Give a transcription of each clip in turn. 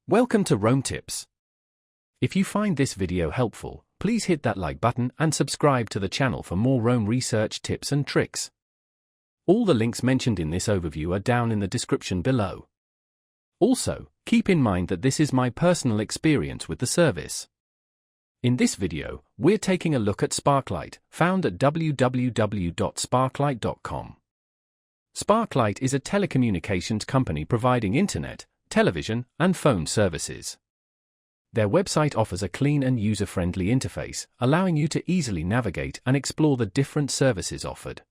Welcome to Roam Tips. If you find this video helpful, please hit that like button and subscribe to the channel for more Roam research tips and tricks. All the links mentioned in this overview are down in the description below. Also, keep in mind that this is my personal experience with the service. In this video, we're taking a look at Sparklight, found at www.sparklight.com. Sparklight is a telecommunications company providing internet, television, and phone services. Their website offers a clean and user-friendly interface, allowing you to easily navigate and explore the different services offered.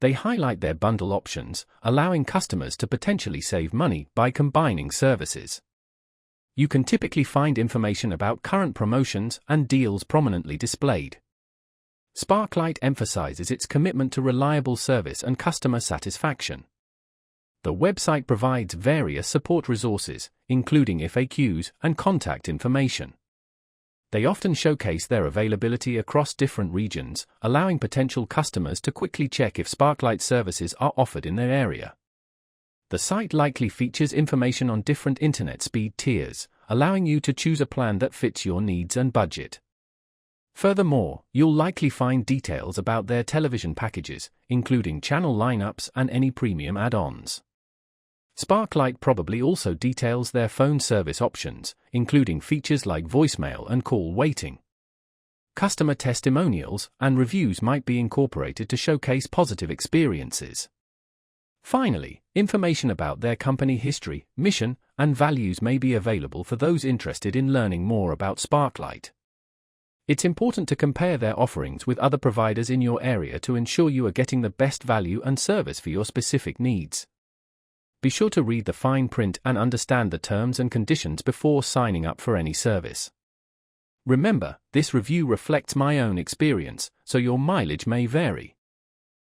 They highlight their bundle options, allowing customers to potentially save money by combining services. You can typically find information about current promotions and deals prominently displayed. Sparklight emphasizes its commitment to reliable service and customer satisfaction. The website provides various support resources, including FAQs and contact information. They often showcase their availability across different regions, allowing potential customers to quickly check if Sparklight services are offered in their area. The site likely features information on different internet speed tiers, allowing you to choose a plan that fits your needs and budget. Furthermore, you'll likely find details about their television packages, including channel lineups and any premium add-ons. Sparklight probably also details their phone service options, including features like voicemail and call waiting. Customer testimonials and reviews might be incorporated to showcase positive experiences. Finally, information about their company history, mission, and values may be available for those interested in learning more about Sparklight. It's important to compare their offerings with other providers in your area to ensure you are getting the best value and service for your specific needs. Be sure to read the fine print and understand the terms and conditions before signing up for any service. Remember, this review reflects my own experience, so your mileage may vary.